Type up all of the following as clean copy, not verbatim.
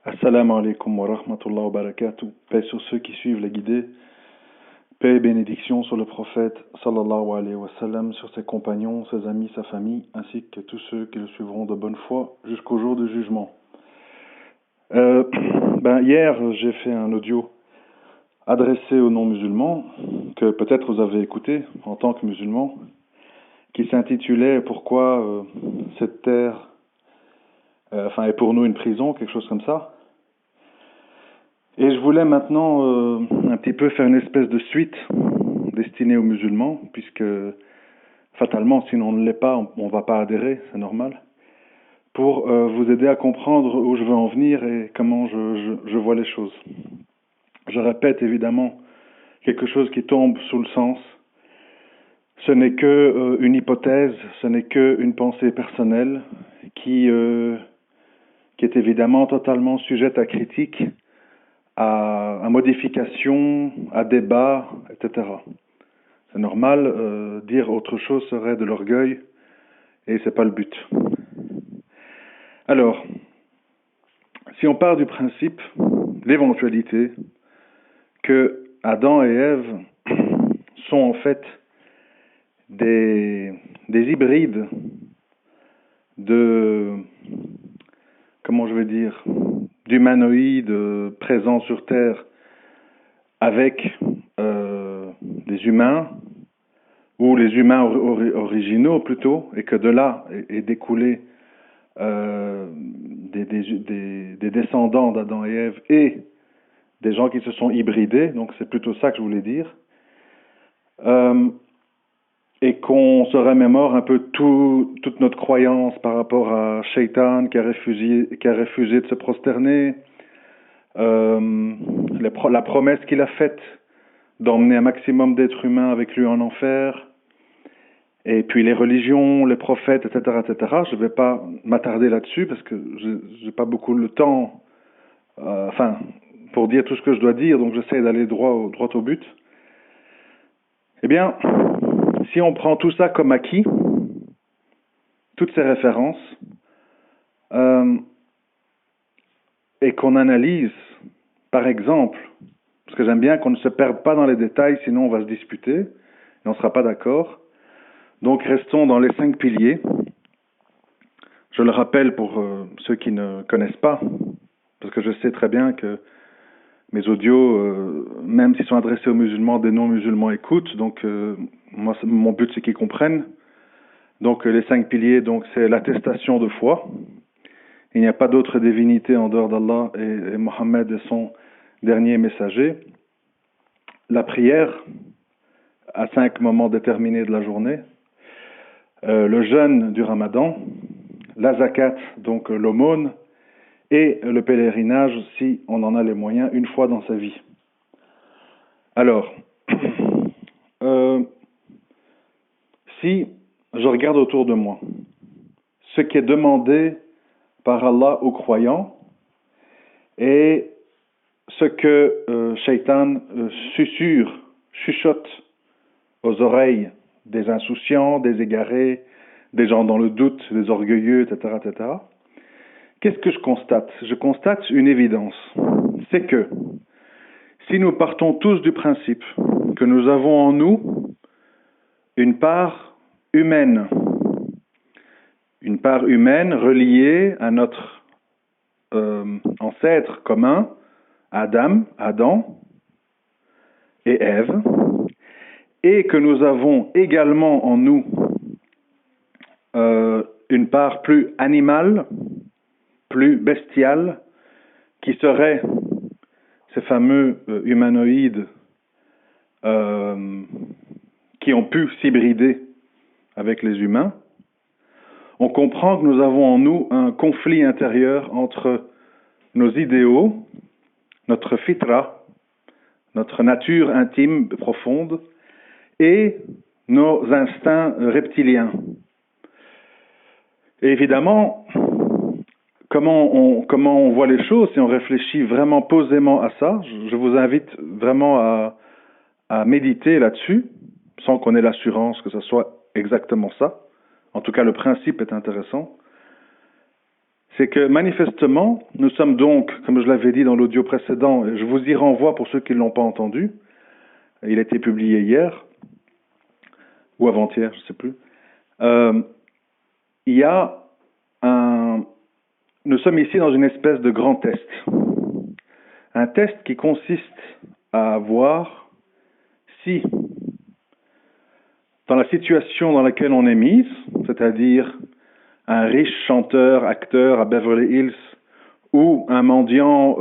Assalamu alaikum wa rahmatullah wa barakatuh. Paix sur ceux qui suivent les guidés. Paix et bénédiction sur le prophète sallallahu alayhi wa sallam, sur ses compagnons, ses amis, sa famille, ainsi que tous ceux qui le suivront de bonne foi jusqu'au jour du jugement. Euh, Hier, j'ai fait un audio adressé aux non-musulmans, que peut-être vous avez écouté en tant que musulmans, qui s'intitulait Pourquoi cette terre est pour nous une prison, quelque chose comme ça. Et je voulais maintenant un petit peu faire une espèce de suite destinée aux musulmans, puisque fatalement, sinon on ne l'est pas, on ne va pas adhérer, c'est normal, pour vous aider à comprendre où je veux en venir et comment je vois les choses. Je répète évidemment quelque chose qui tombe sous le sens. Ce n'est que une hypothèse, ce n'est que une pensée personnelle qui est évidemment totalement sujette à critique, à modification, à débat, etc. C'est normal, dire autre chose serait de l'orgueil et c'est pas le but. Alors, si on part du principe, l'éventualité, que Adam et Ève sont en fait des hybrides d'humanoïdes présents sur Terre avec des humains, ou les humains originaux plutôt, et que de là est découlé des descendants d'Adam et Ève et des gens qui se sont hybridés, donc c'est plutôt ça que je voulais dire, et qu'on se remémore un peu toute notre croyance par rapport à Shaitan qui a refusé de se prosterner, la promesse qu'il a faite d'emmener un maximum d'êtres humains avec lui en enfer, et puis les religions, les prophètes, etc., etc. Je ne vais pas m'attarder là-dessus parce que je n'ai pas beaucoup le temps, pour dire tout ce que je dois dire, donc j'essaie d'aller droit au but. Eh bien, si on prend tout ça comme acquis, toutes ces références, et qu'on analyse, par exemple, parce que j'aime bien qu'on ne se perde pas dans les détails, sinon on va se disputer, et on ne sera pas d'accord. Donc restons dans les 5 piliers. Je le rappelle pour ceux qui ne connaissent pas, parce que je sais très bien que mes audios, même s'ils sont adressés aux musulmans, des non-musulmans écoutent, donc moi, mon but c'est qu'ils comprennent. Donc les 5 piliers, donc c'est l'attestation de foi. Il n'y a pas d'autre divinité en dehors d'Allah et Mohammed est son dernier messager. La prière à 5 moments déterminés de la journée. Le jeûne du Ramadan, la zakat, donc l'aumône, et le pèlerinage si on en a les moyens une fois dans sa vie. Alors, si je regarde autour de moi, ce qui est demandé par Allah aux croyants et ce que Shaitan susurre, chuchote aux oreilles des insouciants, des égarés, des gens dans le doute, des orgueilleux, etc., etc. Qu'est-ce que je constate? Je constate une évidence. C'est que si nous partons tous du principe que nous avons en nous une part humaine reliée à notre ancêtre commun, Adam et Ève, et que nous avons également en nous une part plus animale, plus bestiale, qui serait ces fameux humanoïdes qui ont pu s'hybrider avec les humains, on comprend que nous avons en nous un conflit intérieur entre nos idéaux, notre fitra, notre nature intime profonde, et nos instincts reptiliens. Et évidemment, comment on voit les choses, si on réfléchit vraiment posément à ça, je vous invite vraiment à méditer là-dessus, sans qu'on ait l'assurance que ce soit exactement ça. En tout cas, le principe est intéressant. c'est que manifestement, nous sommes donc, comme je l'avais dit dans l'audio précédent, je vous y renvoie pour ceux qui ne l'ont pas entendu, il a été publié hier, ou avant-hier, je ne sais plus. Il y a nous sommes ici dans une espèce de grand test. Un test qui consiste à voir si, dans la situation dans laquelle on est mise, c'est-à-dire un riche chanteur, acteur à Beverly Hills, ou un mendiant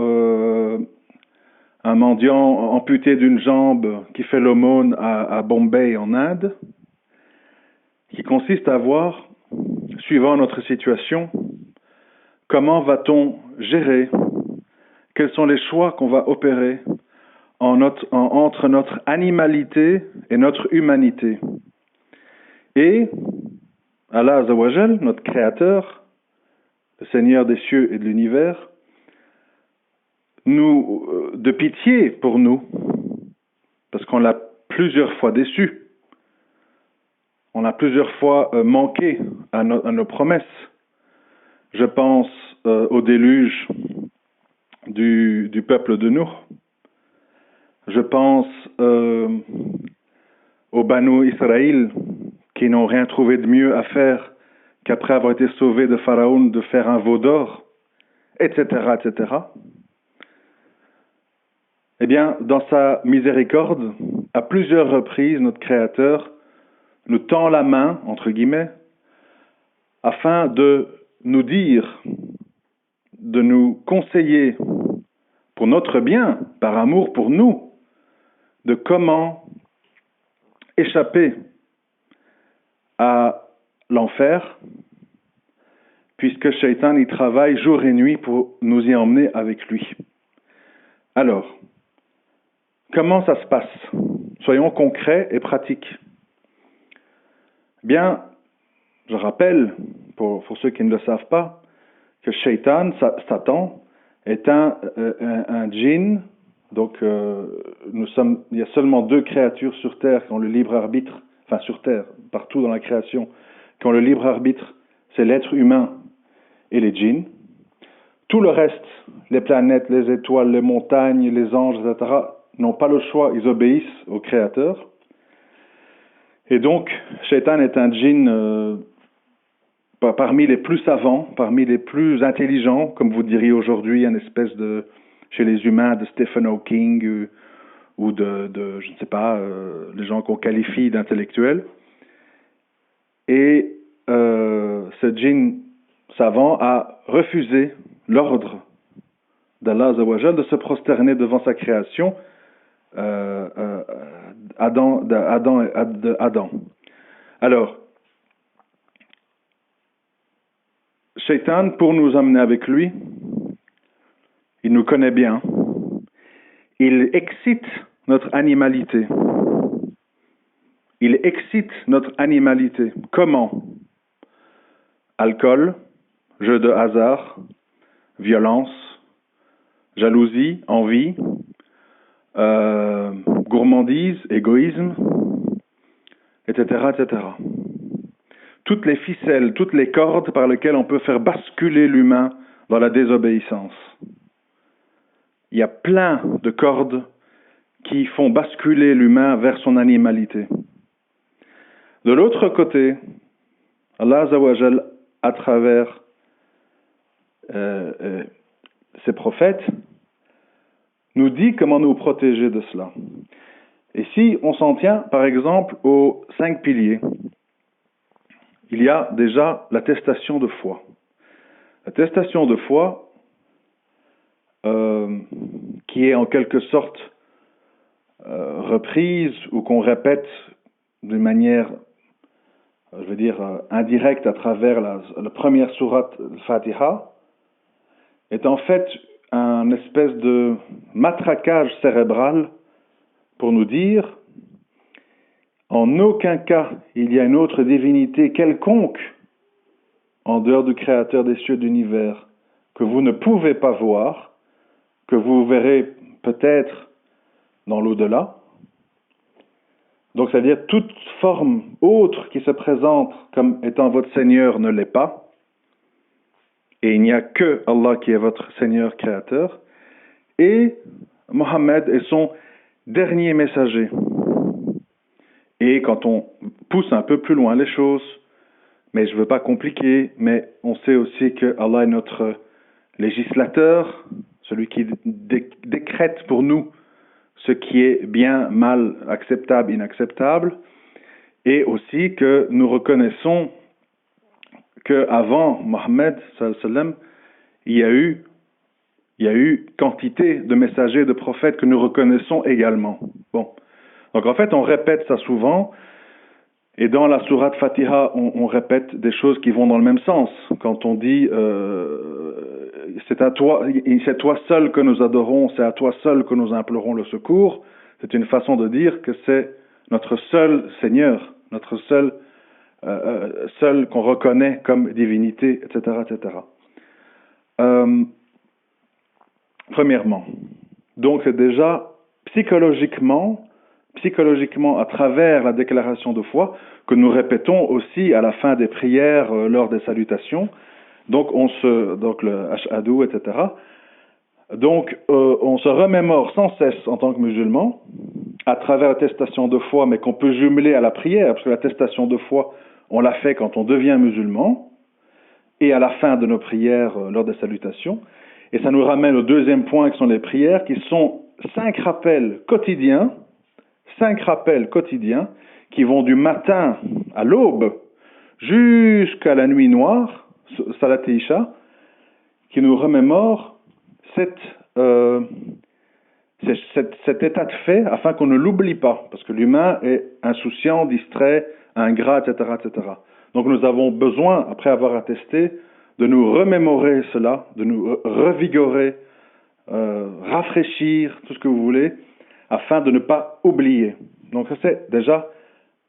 amputé d'une jambe qui fait l'aumône à Bombay en Inde, qui consiste à voir, suivant notre situation, comment va-t-on gérer, quels sont les choix qu'on va opérer entre notre animalité et notre humanité. Et Allah Azawajal, notre Créateur, le Seigneur des cieux et de l'univers, de pitié pour nous, parce qu'on l'a plusieurs fois déçu, on a plusieurs fois manqué à nos promesses. Je pense au déluge du peuple de Nuh. Je pense aux Banu Israël qui n'ont rien trouvé de mieux à faire qu'après avoir été sauvés de Pharaon de faire un veau d'or, etc., etc. Eh bien, dans sa miséricorde, à plusieurs reprises, notre Créateur nous tend la main, entre guillemets, afin de nous dire, de nous conseiller pour notre bien, par amour pour nous, de comment échapper à l'enfer, puisque Shaitan y travaille jour et nuit pour nous y emmener avec lui. Alors, comment ça se passe? Soyons concrets et pratiques. Bien, je rappelle, pour ceux qui ne le savent pas, que Shaitan, Satan, est un djinn. Donc, il y a seulement 2 créatures sur Terre qui ont le libre arbitre, enfin sur Terre, partout dans la création, qui ont le libre arbitre, c'est l'être humain et les djinns. Tout le reste, les planètes, les étoiles, les montagnes, les anges, etc., n'ont pas le choix, ils obéissent au Créateur. Et donc, Shaitan est un djinn parmi les plus savants, parmi les plus intelligents, comme vous diriez aujourd'hui, une espèce de, chez les humains, de Stephen Hawking ou de je ne sais pas, les gens qu'on qualifie d'intellectuels. Et ce djinn savant a refusé l'ordre d'Allah Azawajal de se prosterner devant sa création, Adam. Alors, Shaitan, pour nous amener avec lui, il nous connaît bien. Il excite notre animalité. Il excite notre animalité. Comment? Alcool, jeu de hasard, violence, jalousie, envie, gourmandise, égoïsme, etc., etc. Toutes les ficelles, toutes les cordes par lesquelles on peut faire basculer l'humain dans la désobéissance. Il y a plein de cordes qui font basculer l'humain vers son animalité. De l'autre côté, Allah Azawajal, à travers ses prophètes, nous dit comment nous protéger de cela. Et si on s'en tient, par exemple, aux 5 piliers, il y a déjà l'attestation de foi. L'attestation de foi, qui est en quelque sorte reprise ou qu'on répète d'une manière, je veux dire, indirecte à travers la première sourate Fatiha, est en fait un espèce de matraquage cérébral pour nous dire en aucun cas il y a une autre divinité quelconque en dehors du Créateur des cieux et de l'univers que vous ne pouvez pas voir, que vous verrez peut-être dans l'au-delà. Donc, c'est-à-dire toute forme autre qui se présente comme étant votre Seigneur ne l'est pas. et il n'y a que Allah qui est votre Seigneur créateur, et Mohammed est son dernier messager. Et quand on pousse un peu plus loin les choses, mais je ne veux pas compliquer, mais on sait aussi que Allah est notre législateur, celui qui décrète pour nous ce qui est bien, mal, acceptable, inacceptable, et aussi que nous reconnaissons qu'avant Mohammed, il y a eu quantité de messagers, de prophètes que nous reconnaissons également. Bon. Donc en fait, on répète ça souvent, et dans la sourate Fatiha, on répète des choses qui vont dans le même sens. Quand on dit c'est toi seul que nous adorons, c'est à toi seul que nous implorons le secours, c'est une façon de dire que c'est notre seul Seigneur, notre seul qu'on reconnaît comme divinité, etc., etc. Premièrement, donc c'est déjà psychologiquement, à travers la déclaration de foi, que nous répétons aussi à la fin des prières, lors des salutations, donc le Ashhadu, etc. Donc on se remémore sans cesse en tant que musulman, à travers l'attestation de foi, mais qu'on peut jumeler à la prière, parce que l'attestation de foi, on la fait quand on devient musulman, et à la fin de nos prières, lors des salutations. Et ça nous ramène au deuxième point, qui sont les prières, qui sont 5 rappels quotidiens, qui vont du matin à l'aube jusqu'à la nuit noire, Salat et Isha, qui nous remémore cet état de fait, afin qu'on ne l'oublie pas, parce que l'humain est insouciant, distrait, ingrat, etc., etc. Donc nous avons besoin, après avoir attesté, de nous remémorer cela, de nous revigorer, rafraîchir, tout ce que vous voulez, afin de ne pas oublier. Donc ça c'est déjà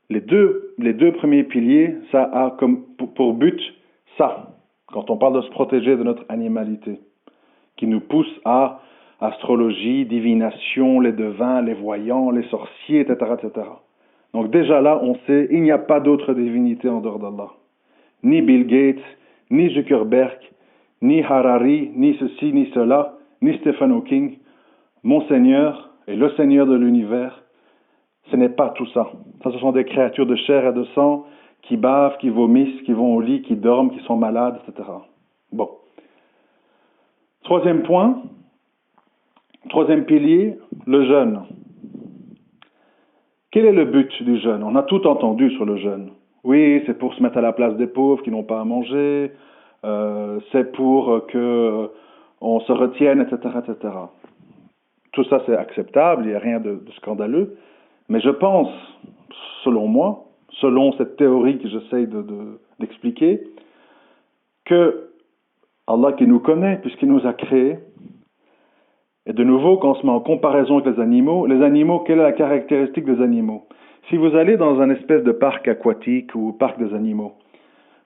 les deux premiers piliers, ça a comme pour but ça, quand on parle de se protéger de notre animalité, qui nous pousse à astrologie, divination, les devins, les voyants, les sorciers, etc., etc. Donc déjà là, on sait, il n'y a pas d'autre divinité en dehors d'Allah. Ni Bill Gates, ni Zuckerberg, ni Harari, ni ceci, ni cela, ni Stephen Hawking. Mon Seigneur est le Seigneur de l'univers. Ce n'est pas tout ça. Ça, ce sont des créatures de chair et de sang qui bavent, qui vomissent, qui vont au lit, qui dorment, qui sont malades, etc. Bon. Troisième pilier, le jeûne. Quel est le but du jeûne? On a tout entendu sur le jeûne. Oui, c'est pour se mettre à la place des pauvres qui n'ont pas à manger, c'est pour que on se retienne, etc., etc. Tout ça, c'est acceptable, il n'y a rien de scandaleux. Mais je pense, selon moi, selon cette théorie que j'essaye d'expliquer, que Allah qui nous connaît, puisqu'il nous a créés, et de nouveau, quand on se met en comparaison avec les animaux, quelle est la caractéristique des animaux? Si vous allez dans un espèce de parc aquatique ou parc des animaux,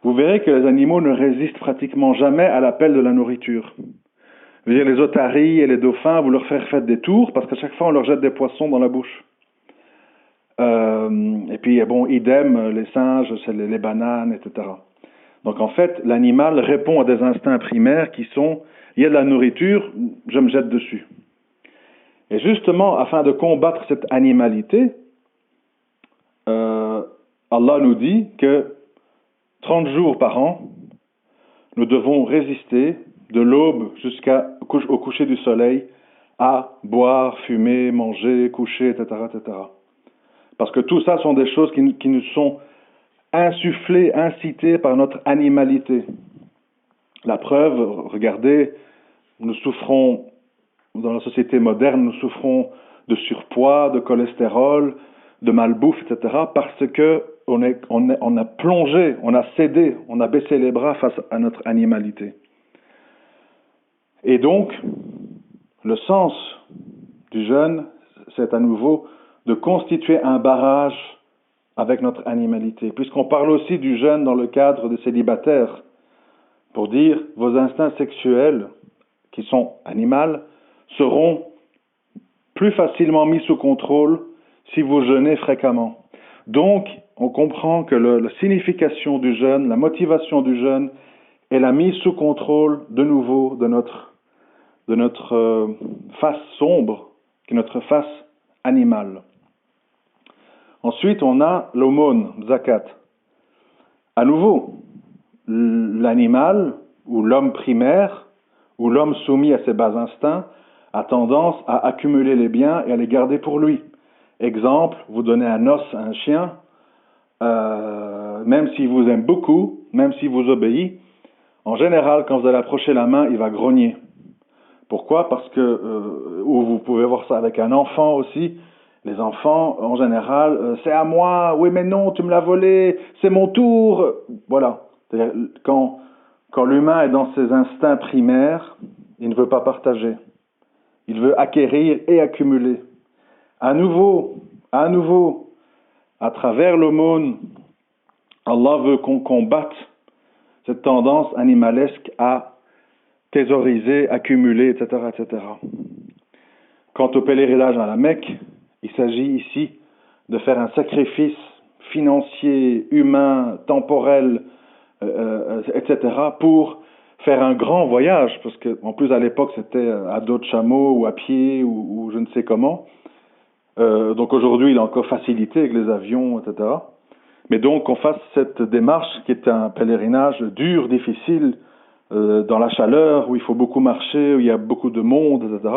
vous verrez que les animaux ne résistent pratiquement jamais à l'appel de la nourriture. Je veux dire, les otaries et les dauphins, vous leur faites des tours, parce qu'à chaque fois, on leur jette des poissons dans la bouche. Et puis, bon, idem, les singes, c'est les bananes, etc. Donc, en fait, l'animal répond à des instincts primaires qui sont, il y a de la nourriture, je me jette dessus. Et justement, afin de combattre cette animalité, Allah nous dit que 30 jours par an, nous devons résister de l'aube jusqu'au coucher du soleil à boire, fumer, manger, coucher, etc., etc. Parce que tout ça sont des choses qui nous sont insufflées, incitées par notre animalité. La preuve, regardez, nous souffrons, dans la société moderne, nous souffrons de surpoids, de cholestérol, de malbouffe, etc., parce que on a plongé, on a cédé, on a baissé les bras face à notre animalité. Et donc, le sens du jeûne, c'est à nouveau de constituer un barrage avec notre animalité, puisqu'on parle aussi du jeûne dans le cadre des célibataires, pour dire vos instincts sexuels, qui sont animaux, seront plus facilement mis sous contrôle si vous jeûnez fréquemment. Donc, on comprend que la signification du jeûne, la motivation du jeûne et la mise sous contrôle de nouveau de notre face sombre, qui est notre face animale. Ensuite, on a l'aumône, zakat. À nouveau, l'animal, ou l'homme primaire, ou l'homme soumis à ses bas instincts, a tendance à accumuler les biens et à les garder pour lui. Exemple, vous donnez un os à un chien, même s'il vous aime beaucoup, même s'il vous obéit, en général, quand vous allez approcher la main, il va grogner. Pourquoi? Parce que, ou vous pouvez voir ça avec un enfant aussi. Les enfants, en général, c'est à moi, oui mais non, tu me l'as volé, c'est mon tour. Voilà. C'est-à-dire, quand l'humain est dans ses instincts primaires, il ne veut pas partager. Il veut acquérir et accumuler. À nouveau, à travers l'aumône, Allah veut qu'on combatte cette tendance animalesque à thésauriser, accumuler, etc., etc. Quant au pèlerinage à la Mecque, il s'agit ici de faire un sacrifice financier, humain, temporel, etc., pour faire un grand voyage, parce qu'en plus à l'époque c'était à dos de chameau ou à pied ou je ne sais comment. Donc aujourd'hui il est encore facilité avec les avions, etc. Mais donc qu'on fasse cette démarche qui est un pèlerinage dur, difficile, dans la chaleur, où il faut beaucoup marcher, où il y a beaucoup de monde, etc.,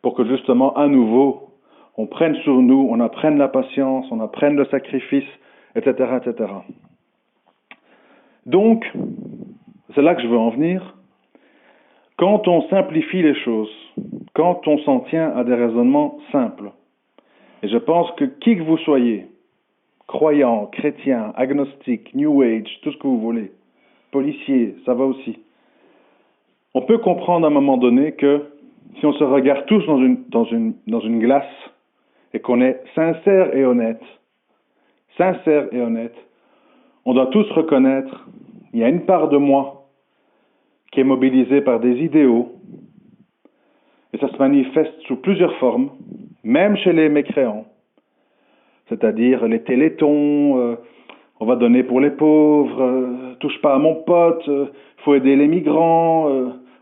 pour que justement, à nouveau, on prenne sur nous, on apprenne la patience, on apprenne le sacrifice, etc., etc. Donc, c'est là que je veux en venir. Quand on simplifie les choses, quand on s'en tient à des raisonnements simples, et je pense que qui que vous soyez, croyant, chrétien, agnostique, New Age, tout ce que vous voulez, policier, ça va aussi, on peut comprendre à un moment donné que si on se regarde tous dans une glace et qu'on est sincère et honnête, on doit tous reconnaître, il y a une part de moi qui est mobilisée par des idéaux, et ça se manifeste sous plusieurs formes, même chez les mécréants, c'est-à-dire les télétons, on va donner pour les pauvres, touche pas à mon pote, faut aider les migrants,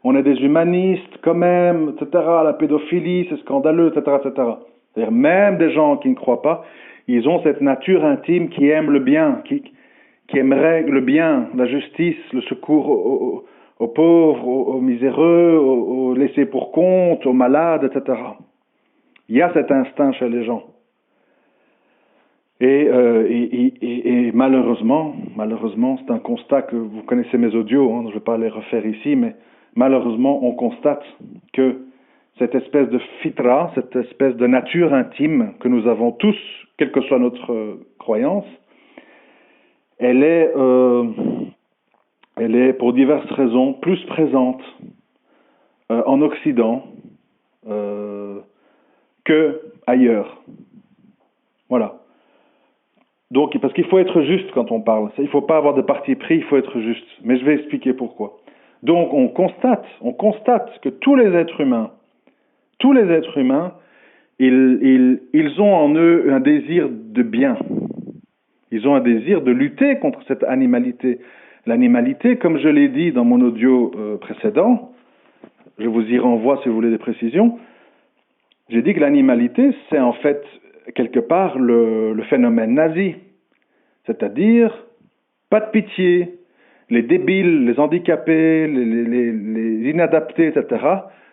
on est des humanistes quand même, etc. La pédophilie, c'est scandaleux, etc., etc. C'est-à-dire même des gens qui ne croient pas, ils ont cette nature intime qui aime le bien, qui aimerait le bien, la justice, le secours aux pauvres, aux miséreux, aux laissés pour compte, aux malades, etc. Il y a cet instinct chez les gens. Et malheureusement, c'est un constat que vous connaissez mes audios, je ne vais pas les refaire ici, mais malheureusement, on constate que cette espèce de fitra, cette espèce de nature intime que nous avons tous, quelle que soit notre croyance, elle est pour diverses raisons plus présente en Occident que ailleurs. Voilà. Donc, parce qu'il faut être juste quand on parle. Il ne faut pas avoir de parti pris, il faut être juste. Mais je vais expliquer pourquoi. Donc, on constate que tous les êtres humains, ils ont en eux un désir de bien. Ils ont un désir de lutter contre cette animalité. L'animalité, comme je l'ai dit dans mon audio précédent, je vous y renvoie si vous voulez des précisions, j'ai dit que l'animalité, c'est en fait quelque part le phénomène nazi. C'est-à-dire, pas de pitié, les débiles, les handicapés, les inadaptés, etc.,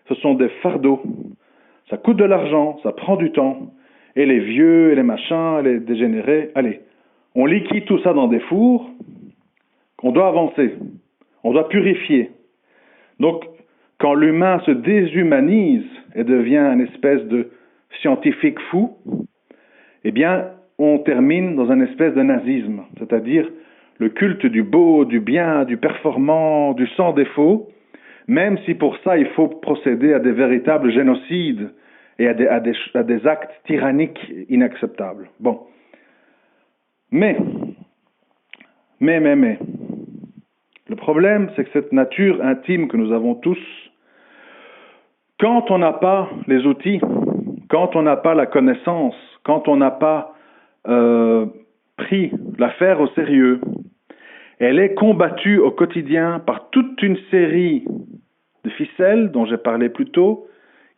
ce sont des fardeaux. Ça coûte de l'argent, ça prend du temps. Et les vieux, et les machins, les dégénérés, allez, on liquide tout ça dans des fours, on doit avancer, on doit purifier. Donc, quand l'humain se déshumanise et devient une espèce de scientifique fou, eh bien, on termine dans une espèce de nazisme, c'est-à-dire le culte du beau, du bien, du performant, du sans défaut, même si pour ça il faut procéder à des véritables génocides et à des actes tyranniques inacceptables. Bon. Mais, le problème, c'est que cette nature intime que nous avons tous, quand on n'a pas les outils, quand on n'a pas la connaissance, quand on n'a pas pris l'affaire au sérieux, Elle est combattue au quotidien par toute une série de ficelles dont j'ai parlé plus tôt,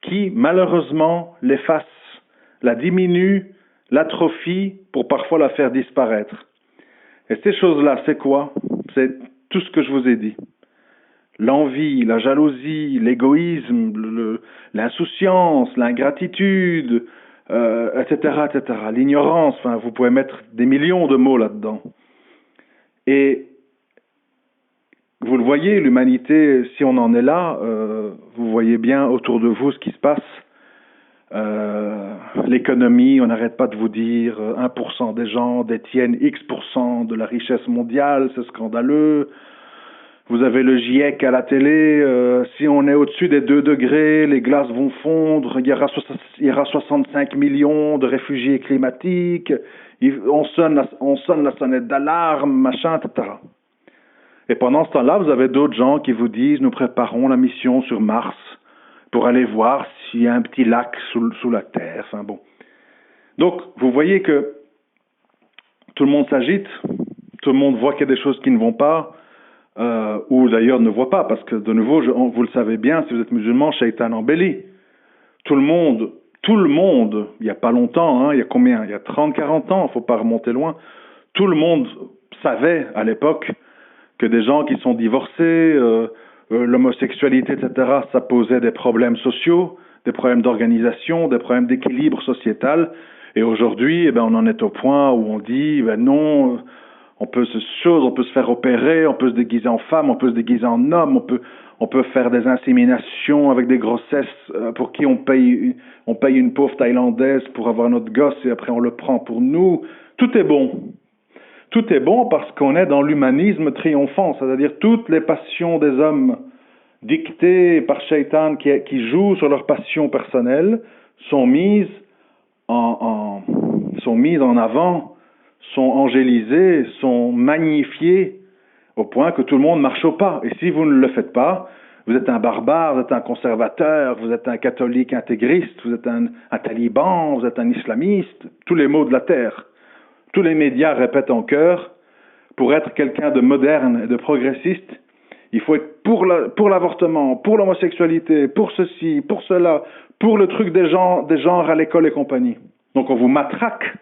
qui malheureusement l'effacent, la diminuent, l'atrophient pour parfois la faire disparaître. Et ces choses-là, c'est quoi? C'est tout ce que je vous ai dit. L'envie, la jalousie, l'égoïsme, l'insouciance, l'ingratitude, etc., etc. L'ignorance, enfin, vous pouvez mettre des millions de mots là-dedans. Et vous le voyez, l'humanité, si on en est là, vous voyez bien autour de vous ce qui se passe. L'économie, on n'arrête pas de vous dire 1% des gens détiennent X% de la richesse mondiale, c'est scandaleux. Vous avez le GIEC à la télé, si on est au-dessus des 2 degrés, les glaces vont fondre, il y aura 65 millions de réfugiés climatiques, on sonne la sonnette d'alarme, machin, etc. Et pendant ce temps-là, vous avez d'autres gens qui vous disent, nous préparons la mission sur Mars pour aller voir s'il y a un petit lac sous la Terre. Enfin bon. Donc, vous voyez que tout le monde s'agite, tout le monde voit qu'il y a des choses qui ne vont pas, ou d'ailleurs ne voit pas, parce que de nouveau, vous le savez bien, si vous êtes musulman, Shaitan embellit. Tout le monde, il n'y a pas longtemps, il y a combien? Il y a 30, 40 ans, il ne faut pas remonter loin, tout le monde savait à l'époque que des gens qui sont divorcés, l'homosexualité, etc., ça posait des problèmes sociaux, des problèmes d'organisation, des problèmes d'équilibre sociétal. Et aujourd'hui, on en est au point où on dit, non, on peut se faire opérer, on peut se déguiser en femme, on peut se déguiser en homme, on peut faire des inséminations avec des grossesses pour qui on paye une pauvre Thaïlandaise pour avoir notre gosse et après on le prend pour nous. Tout est bon. Tout est bon parce qu'on est dans l'humanisme triomphant, c'est-à-dire toutes les passions des hommes dictées par Shaitan qui jouent sur leurs passions personnelles sont mises en avant, sont angélisées, sont magnifiées au point que tout le monde marche au pas. Et si vous ne le faites pas, vous êtes un barbare, vous êtes un conservateur, vous êtes un catholique intégriste, vous êtes un taliban, vous êtes un islamiste, tous les maux de la terre. Tous les médias répètent en chœur, pour être quelqu'un de moderne et de progressiste, il faut être pour l'avortement, pour l'homosexualité, pour ceci, pour cela, pour le truc des genres à l'école et compagnie. Donc on vous matraque.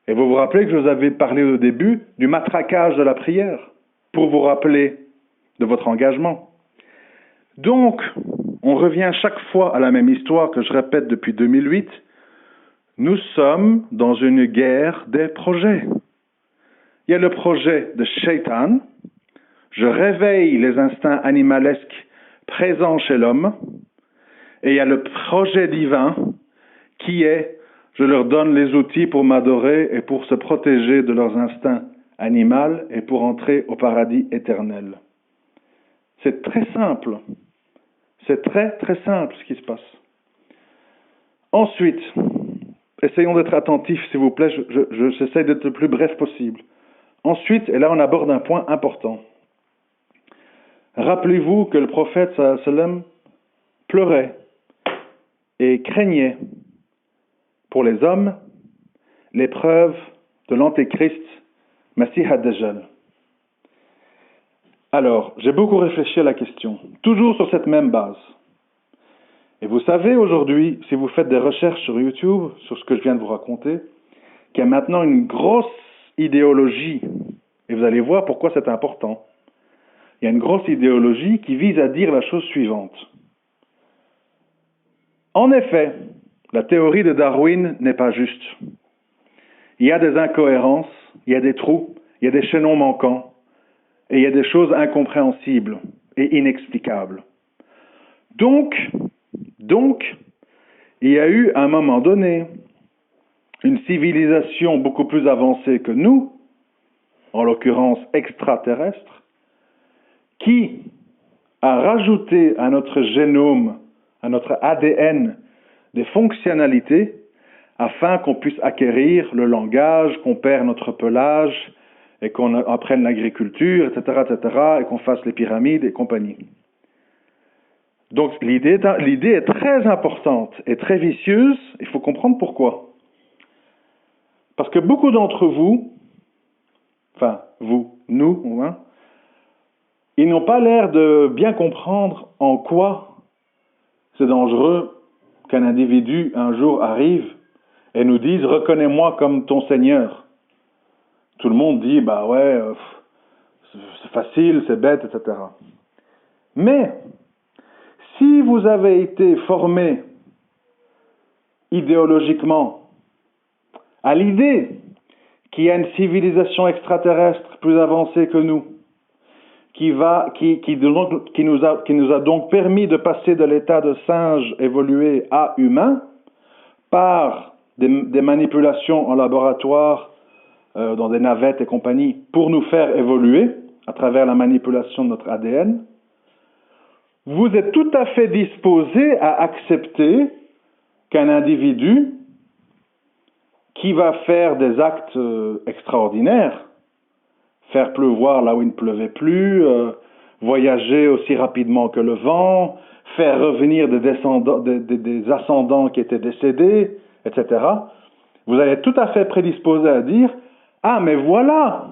Et vous vous rappelez que je vous avais parlé au début du matraquage de la prière, pour vous rappeler de votre engagement. Donc, on revient chaque fois à la même histoire que je répète depuis 2008. Nous sommes dans une guerre des projets. Il y a le projet de Shaitan, je réveille les instincts animalesques présents chez l'homme, et il y a le projet divin qui est, je leur donne les outils pour m'adorer et pour se protéger de leurs instincts animaux et pour entrer au paradis éternel. C'est très simple. C'est très très simple ce qui se passe. Ensuite, essayons d'être attentifs, s'il vous plaît, j'essaie d'être le plus bref possible. Ensuite, et là on aborde un point important. Rappelez-vous que le prophète sallallahu alayhi wa sallam pleurait et craignait pour les hommes l'épreuve de l'antéchrist, Masih ad-Dajjal. Alors, j'ai beaucoup réfléchi à la question, toujours sur cette même base. Et vous savez aujourd'hui, si vous faites des recherches sur YouTube, sur ce que je viens de vous raconter, qu'il y a maintenant une grosse idéologie, et vous allez voir pourquoi c'est important. Il y a une grosse idéologie qui vise à dire la chose suivante. En effet, la théorie de Darwin n'est pas juste. Il y a des incohérences, il y a des trous, il y a des chaînons manquants, et il y a des choses incompréhensibles et inexplicables. Donc, il y a eu à un moment donné une civilisation beaucoup plus avancée que nous, en l'occurrence extraterrestre, qui a rajouté à notre génome, à notre ADN, des fonctionnalités afin qu'on puisse acquérir le langage, qu'on perde notre pelage et qu'on apprenne l'agriculture, etc., et qu'on fasse les pyramides et compagnie. Donc l'idée est très importante et très vicieuse, il faut comprendre pourquoi. Parce que beaucoup d'entre vous enfin vous, nous, hein, ils n'ont pas l'air de bien comprendre en quoi c'est dangereux qu'un individu un jour arrive et nous dise reconnais-moi comme ton Seigneur. Tout le monde dit bah ouais, c'est facile, c'est bête, etc. Mais si vous avez été formé idéologiquement à l'idée qu'il y a une civilisation extraterrestre plus avancée que nous, qui nous a donc permis de passer de l'état de singe évolué à humain par des manipulations en laboratoire, dans des navettes et compagnie, pour nous faire évoluer à travers la manipulation de notre ADN, vous êtes tout à fait disposé à accepter qu'un individu qui va faire des actes extraordinaires, faire pleuvoir là où il ne pleuvait plus, voyager aussi rapidement que le vent, faire revenir des ascendants qui étaient décédés, etc. Vous allez être tout à fait prédisposé à dire « Ah, mais voilà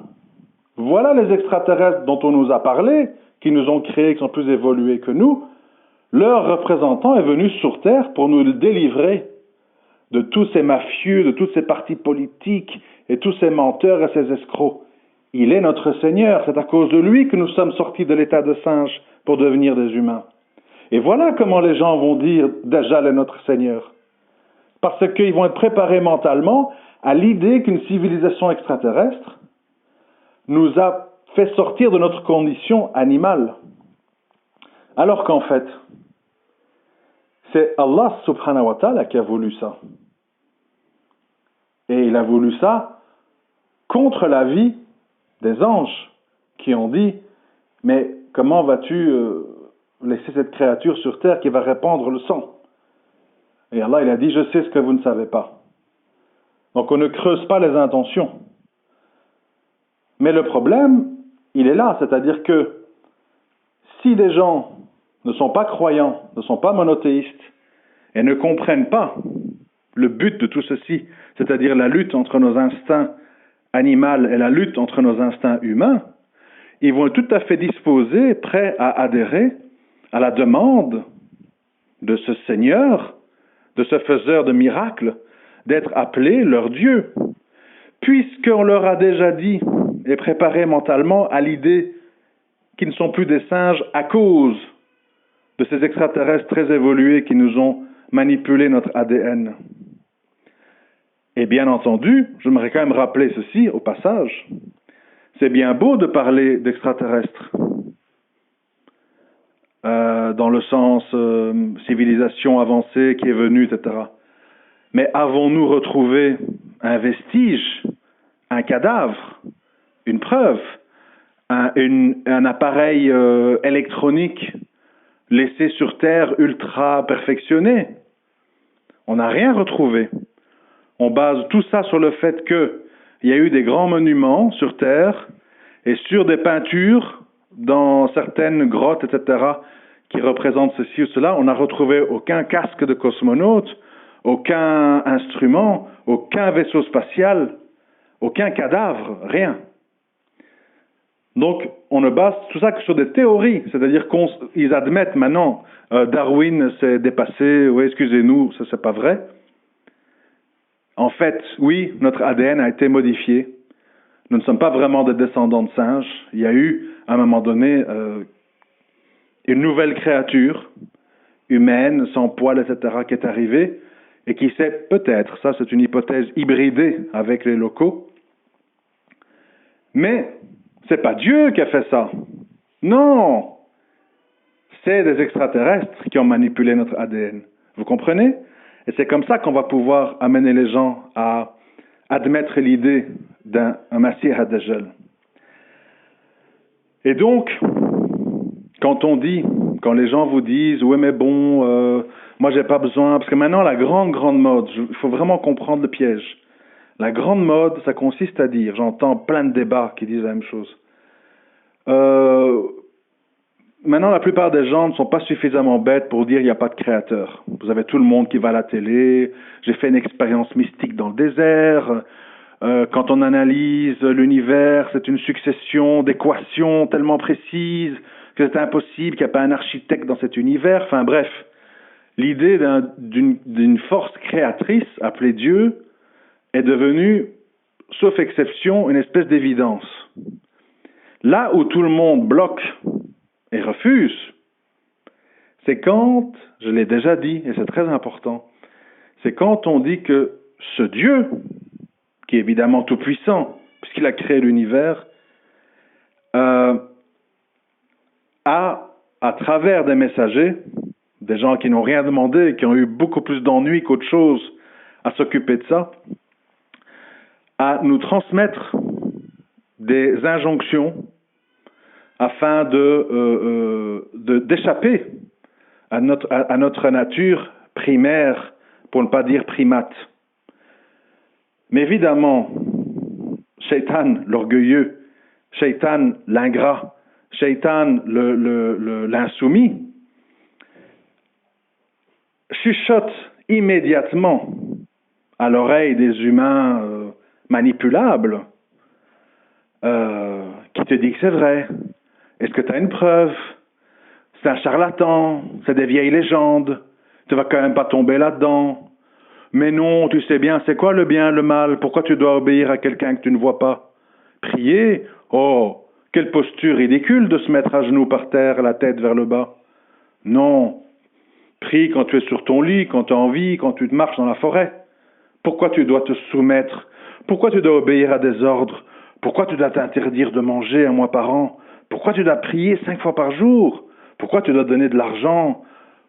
les extraterrestres dont on nous a parlé, qui nous ont créés, qui sont plus évolués que nous. Leur représentant est venu sur Terre pour nous délivrer de tous ces mafieux, de toutes ces partis politiques et tous ces menteurs et ces escrocs. Il est notre Seigneur, c'est à cause de lui que nous sommes sortis de l'état de singe pour devenir des humains. » Et voilà comment les gens vont dire « Dajjal est notre Seigneur ». Parce qu'ils vont être préparés mentalement à l'idée qu'une civilisation extraterrestre nous a fait sortir de notre condition animale. Alors qu'en fait, c'est Allah subhanahu wa ta'ala qui a voulu ça. Et il a voulu ça contre l'avis des anges qui ont dit « Mais comment vas-tu laisser cette créature sur terre qui va répandre le sang ?» Et Allah il a dit « Je sais ce que vous ne savez pas. » Donc on ne creuse pas les intentions. Mais le problème, il est là, c'est-à-dire que si des gens ne sont pas croyants, ne sont pas monothéistes, et ne comprennent pas le but de tout ceci, c'est-à-dire la lutte entre nos instincts animaux et la lutte entre nos instincts humains, ils vont être tout à fait disposés, prêts à adhérer à la demande de ce Seigneur, de ce faiseur de miracles, d'être appelé leur Dieu, puisqu'on leur a déjà dit et préparé mentalement à l'idée qu'ils ne sont plus des singes à cause de ces extraterrestres très évolués qui nous ont manipulé notre ADN. Et bien entendu, j'aimerais quand même rappeler ceci au passage, c'est bien beau de parler d'extraterrestres, dans le sens civilisation avancée qui est venue, etc. Mais avons-nous retrouvé un vestige, un cadavre, une preuve, un appareil électronique laissé sur Terre ultra perfectionné? On n'a rien retrouvé. On base tout ça sur le fait qu'il y a eu des grands monuments sur Terre et sur des peintures dans certaines grottes, etc., qui représentent ceci ou cela. On n'a retrouvé aucun casque de cosmonaute, aucun instrument, aucun vaisseau spatial, aucun cadavre, rien. Donc, on ne base tout ça que sur des théories, c'est-à-dire qu'ils admettent maintenant, Darwin s'est dépassé, oui, excusez-nous, ça c'est pas vrai. En fait, oui, notre ADN a été modifié. Nous ne sommes pas vraiment des descendants de singes. Il y a eu, à un moment donné, une nouvelle créature, humaine, sans poils, etc., qui est arrivée, et qui s'est peut-être, ça c'est une hypothèse hybridée avec les locaux, mais c'est pas Dieu qui a fait ça. Non! C'est des extraterrestres qui ont manipulé notre ADN. Vous comprenez? Et c'est comme ça qu'on va pouvoir amener les gens à admettre l'idée d'un Masih ad-Dajjal. Et donc, quand les gens vous disent « Oui, mais bon, moi j'ai pas besoin... » Parce que maintenant, la grande mode, il faut vraiment comprendre le piège. La grande mode, ça consiste à dire, j'entends plein de débats qui disent la même chose. Maintenant, la plupart des gens ne sont pas suffisamment bêtes pour dire il n'y a pas de créateur. Vous avez tout le monde qui va à la télé, j'ai fait une expérience mystique dans le désert, Quand on analyse l'univers, c'est une succession d'équations tellement précises que c'est impossible qu'il n'y ait pas un architecte dans cet univers. Enfin bref, l'idée d'une force créatrice appelée Dieu est devenue, sauf exception, une espèce d'évidence. Là où tout le monde bloque et refuse, c'est quand, je l'ai déjà dit, et c'est très important, c'est quand on dit que ce Dieu, qui est évidemment tout-puissant, puisqu'il a créé l'univers, a, à travers des messagers, des gens qui n'ont rien demandé, qui ont eu beaucoup plus d'ennuis qu'autre chose à s'occuper de ça, à nous transmettre des injonctions afin d'échapper à notre nature primaire, pour ne pas dire primate. Mais évidemment, Shaitan, l'orgueilleux, Shaitan, l'ingrat, Shaitan, l'insoumis, chuchote immédiatement à l'oreille des humains manipulables, qui te dit que c'est vrai. Est-ce que tu as une preuve? C'est un charlatan, c'est des vieilles légendes, tu vas quand même pas tomber là-dedans. Mais non, tu sais bien, c'est quoi le bien, le mal? Pourquoi tu dois obéir à quelqu'un que tu ne vois pas? Prier? Oh, quelle posture ridicule de se mettre à genoux par terre, la tête vers le bas. Non, prie quand tu es sur ton lit, quand tu as envie, quand tu te marches dans la forêt. Pourquoi tu dois te soumettre? Pourquoi tu dois obéir à des ordres? Pourquoi tu dois t'interdire de manger un mois par an? Pourquoi tu dois prier 5 fois par jour? Pourquoi tu dois donner de l'argent?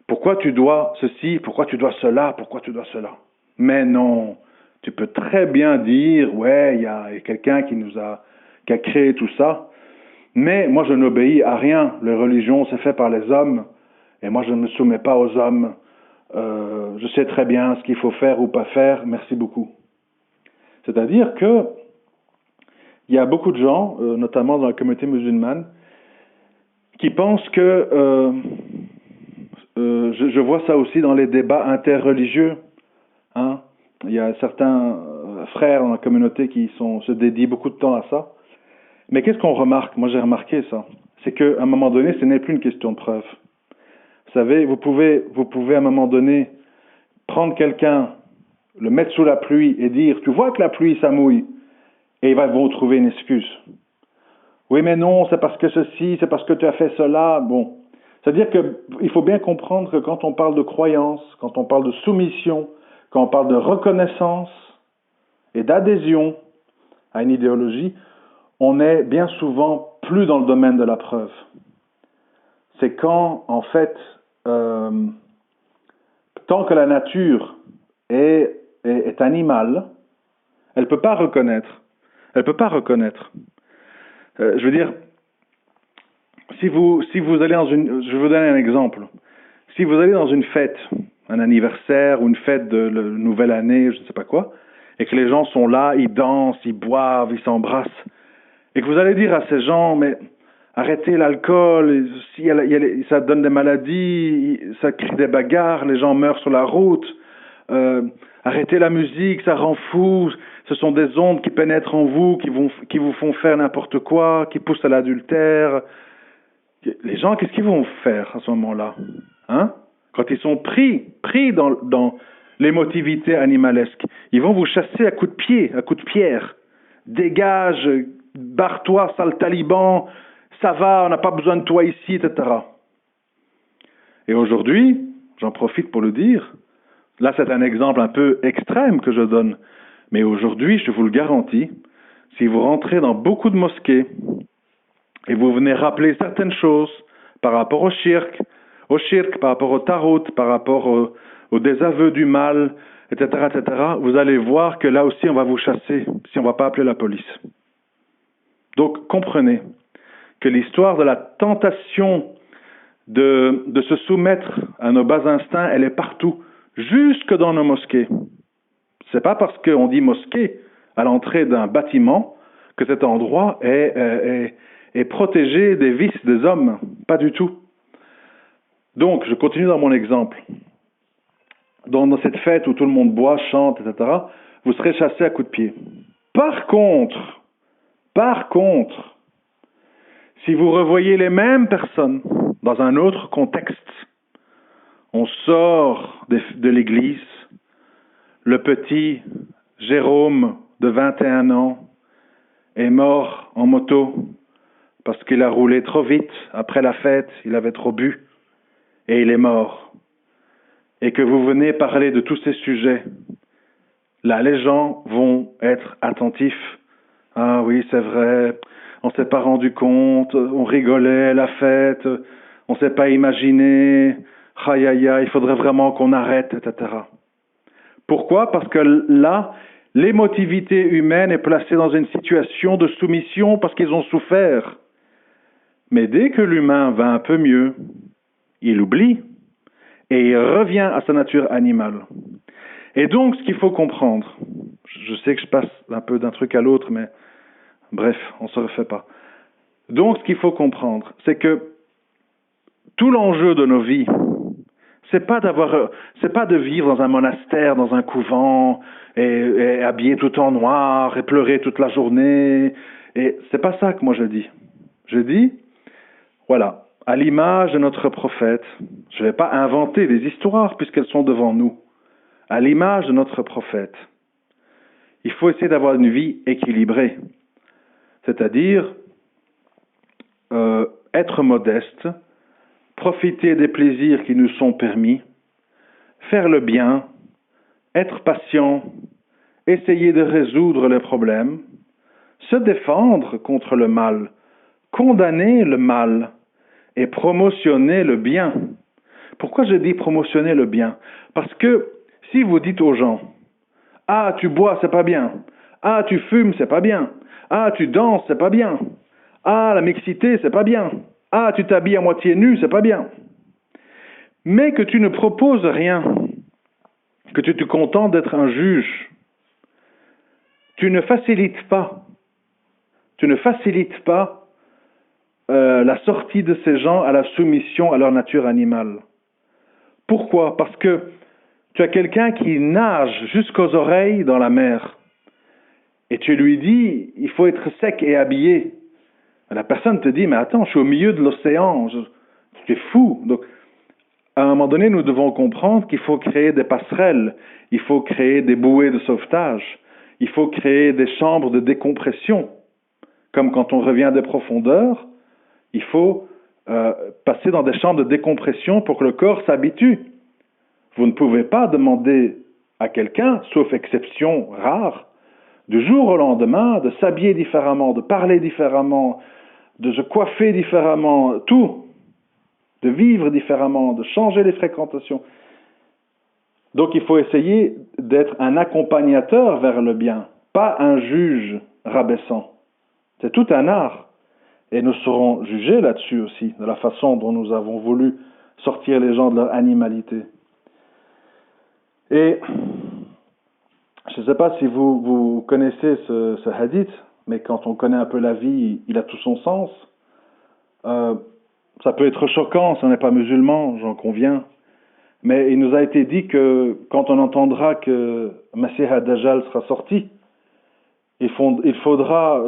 Pourquoi tu dois ceci? Pourquoi tu dois cela? Pourquoi tu dois cela? Mais non, tu peux très bien dire, ouais, il y a quelqu'un qui a créé tout ça, mais moi je n'obéis à rien. Les religions, c'est fait par les hommes, et moi je ne me soumets pas aux hommes. Je sais très bien ce qu'il faut faire ou pas faire, merci beaucoup. C'est-à-dire que il y a beaucoup de gens, notamment dans la communauté musulmane, qui pensent que, je vois ça aussi dans les débats interreligieux, hein. Il y a certains frères dans la communauté qui se dédient beaucoup de temps à ça. Mais qu'est-ce qu'on remarque? Moi j'ai remarqué ça. C'est qu'à un moment donné, ce n'est plus une question de preuve. Vous savez, vous pouvez à un moment donné prendre quelqu'un, le mettre sous la pluie et dire, tu vois que la pluie ça mouille, et ils vont trouver une excuse. Oui mais non, c'est parce que ceci, c'est parce que tu as fait cela. Bon, c'est-à-dire qu'il faut bien comprendre que quand on parle de croyance, quand on parle de soumission, quand on parle de reconnaissance et d'adhésion à une idéologie, on est bien souvent plus dans le domaine de la preuve. C'est quand, en fait, tant que la nature est animale, elle ne peut pas reconnaître. Elle ne peut pas reconnaître. Je veux dire, si vous allez dans je vais vous donner un exemple. Si vous allez dans une fête, un anniversaire ou une fête de nouvelle année, je ne sais pas quoi, et que les gens sont là, ils dansent, ils boivent, ils s'embrassent, et que vous allez dire à ces gens, mais arrêtez l'alcool, ça donne des maladies, ça crée des bagarres, les gens meurent sur la route, arrêtez la musique, ça rend fou, ce sont des ondes qui pénètrent en vous, qui vous font faire n'importe quoi, qui poussent à l'adultère. Les gens, qu'est-ce qu'ils vont faire à ce moment-là, hein? Quand ils sont pris dans l'émotivité animalesque, ils vont vous chasser à coups de pied, à coups de pierre. Dégage, barre-toi, sale taliban, ça va, on n'a pas besoin de toi ici, etc. Et aujourd'hui, j'en profite pour le dire, là c'est un exemple un peu extrême que je donne, mais aujourd'hui, je vous le garantis, si vous rentrez dans beaucoup de mosquées et vous venez rappeler certaines choses par rapport au shirk, par rapport au tarot, par rapport au désaveu du mal, etc., vous allez voir que là aussi on va vous chasser si on ne va pas appeler la police. Donc comprenez que l'histoire de la tentation de se soumettre à nos bas instincts, elle est partout, jusque dans nos mosquées. C'est pas parce qu'on dit mosquée à l'entrée d'un bâtiment que cet endroit est protégé des vices des hommes. Pas du tout. Donc, je continue dans mon exemple. Dans cette fête où tout le monde boit, chante, etc., vous serez chassé à coups de pied. Par contre, si vous revoyez les mêmes personnes dans un autre contexte, on sort de l'église, le petit Jérôme de 21 ans est mort en moto parce qu'il a roulé trop vite après la fête, il avait trop bu et il est mort. Et que vous venez parler de tous ces sujets, là les gens vont être attentifs. Ah oui, c'est vrai, on ne s'est pas rendu compte, on rigolait, la fête, on ne s'est pas imaginé, aïe aïe aïe, il faudrait vraiment qu'on arrête, etc. Pourquoi? Parce que là, l'émotivité humaine est placée dans une situation de soumission parce qu'ils ont souffert. Mais dès que l'humain va un peu mieux, il oublie et il revient à sa nature animale. Et donc, ce qu'il faut comprendre, je sais que je passe un peu d'un truc à l'autre, mais bref, on ne se refait pas. Donc, ce qu'il faut comprendre, c'est que tout l'enjeu de nos vies, c'est pas de vivre dans un monastère, dans un couvent, et habillé tout en noir, et pleurer toute la journée. Et c'est pas ça que moi je dis. Je dis, voilà, à l'image de notre prophète, je ne vais pas inventer des histoires puisqu'elles sont devant nous. À l'image de notre prophète, il faut essayer d'avoir une vie équilibrée. C'est-à-dire être modeste, profiter des plaisirs qui nous sont permis, faire le bien, être patient, essayer de résoudre les problèmes, se défendre contre le mal, condamner le mal et promotionner le bien. Pourquoi je dis promotionner le bien? Parce que si vous dites aux gens, ah tu bois, c'est pas bien, ah tu fumes, c'est pas bien, ah tu danses, c'est pas bien, ah la mixité, c'est pas bien, ah tu t'habilles à moitié nu, c'est pas bien, mais que tu ne proposes rien, que tu te contentes d'être un juge, tu ne facilites pas la sortie de ces gens à la soumission à leur nature animale. Pourquoi? Parce que tu as quelqu'un qui nage jusqu'aux oreilles dans la mer et tu lui dis il faut être sec et habillé. La personne te dit mais attends, je suis au milieu de l'océan, tu es fou. Donc à un moment donné, nous devons comprendre qu'il faut créer des passerelles, il faut créer des bouées de sauvetage, il faut créer des chambres de décompression. Comme quand on revient des profondeurs, il faut passer dans des chambres de décompression pour que le corps s'habitue. Vous ne pouvez pas demander à quelqu'un, sauf exception rare, du jour au lendemain, de s'habiller différemment, de parler différemment, de se coiffer différemment, tout, de vivre différemment, de changer les fréquentations. Donc il faut essayer d'être un accompagnateur vers le bien, pas un juge rabaissant. C'est tout un art. Et nous serons jugés là-dessus aussi, de la façon dont nous avons voulu sortir les gens de leur animalité. Et je ne sais pas si vous connaissez ce hadith, mais quand on connaît un peu la vie, il a tout son sens. Ça peut être choquant si on n'est pas musulman, j'en conviens. Mais il nous a été dit que quand on entendra que Masih ad-Dajjal sera sorti, il faudra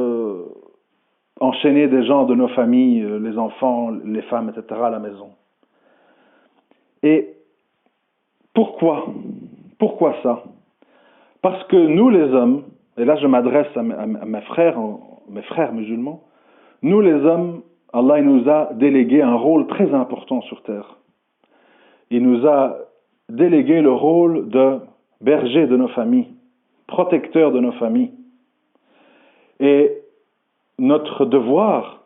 enchaîner des gens de nos familles, les enfants, les femmes, etc. à la maison. Et pourquoi? Pourquoi ça? Parce que nous les hommes, et là je m'adresse à mes frères musulmans, nous les hommes, Allah il nous a délégué un rôle très important sur terre. Il nous a délégué le rôle de berger de nos familles, protecteur de nos familles. Et notre devoir,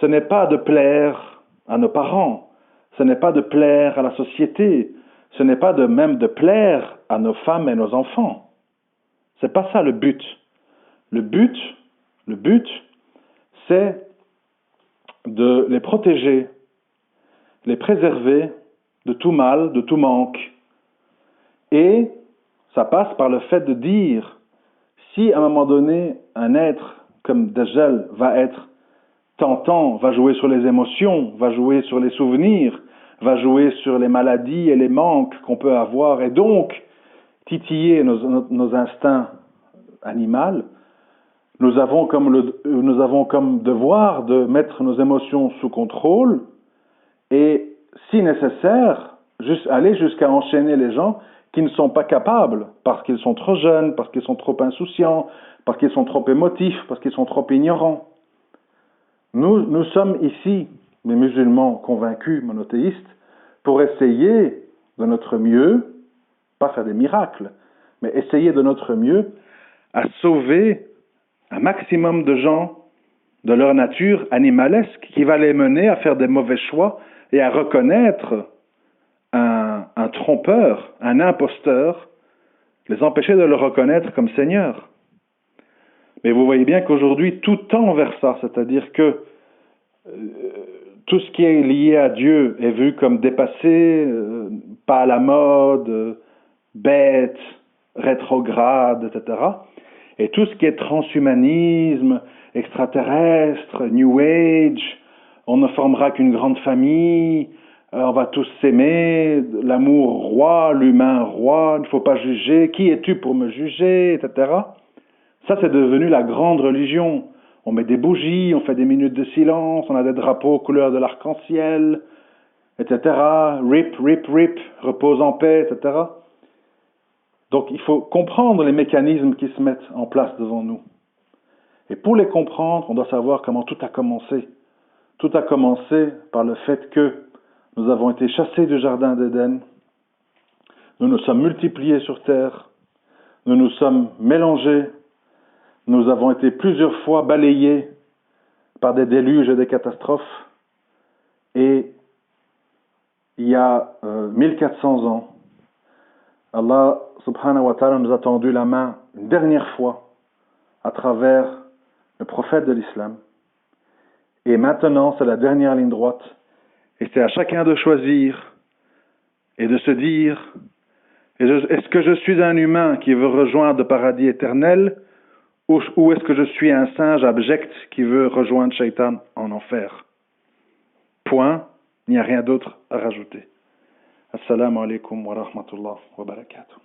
ce n'est pas de plaire à nos parents, ce n'est pas de plaire à la société, ce n'est pas même de plaire à nos femmes et nos enfants. C'est pas ça le but. Le but, c'est de les protéger, les préserver de tout mal, de tout manque. Et ça passe par le fait de dire, si à un moment donné, un être comme Dajjal va être tentant, va jouer sur les émotions, va jouer sur les souvenirs, va jouer sur les maladies et les manques qu'on peut avoir, et donc titiller nos instincts animaux, Nous avons comme devoir de mettre nos émotions sous contrôle et, si nécessaire, aller jusqu'à enchaîner les gens qui ne sont pas capables, parce qu'ils sont trop jeunes, parce qu'ils sont trop insouciants, parce qu'ils sont trop émotifs, parce qu'ils sont trop ignorants. Nous sommes ici, les musulmans convaincus, monothéistes, pour essayer de notre mieux, pas faire des miracles, mais essayer de notre mieux à sauver un maximum de gens de leur nature animalesque qui va les mener à faire des mauvais choix et à reconnaître un trompeur, un imposteur, les empêcher de le reconnaître comme Seigneur. Mais vous voyez bien qu'aujourd'hui, tout tend vers ça, c'est-à-dire que tout ce qui est lié à Dieu est vu comme dépassé, pas à la mode, bête, rétrograde, etc. Et tout ce qui est transhumanisme, extraterrestre, New Age, on ne formera qu'une grande famille, on va tous s'aimer, l'amour roi, l'humain roi, il ne faut pas juger, qui es-tu pour me juger, etc. Ça, c'est devenu la grande religion. On met des bougies, on fait des minutes de silence, on a des drapeaux couleur de l'arc-en-ciel, etc. Rip, rip, rip, repose en paix, etc. Donc il faut comprendre les mécanismes qui se mettent en place devant nous. Et pour les comprendre, on doit savoir comment tout a commencé. Tout a commencé par le fait que nous avons été chassés du jardin d'Éden, nous nous sommes multipliés sur terre, nous nous sommes mélangés, nous avons été plusieurs fois balayés par des déluges et des catastrophes. Et il y a 1400 ans, Allah subhanahu wa ta'ala nous a tendu la main une dernière fois à travers le prophète de l'islam. Et maintenant, c'est la dernière ligne droite. Et c'est à chacun de choisir et de se dire, est-ce que je suis un humain qui veut rejoindre le paradis éternel ou est-ce que je suis un singe abject qui veut rejoindre Shaitan en enfer? Point, il n'y a rien d'autre à rajouter. Assalamu alaikum wa rahmatullah wa barakatuh.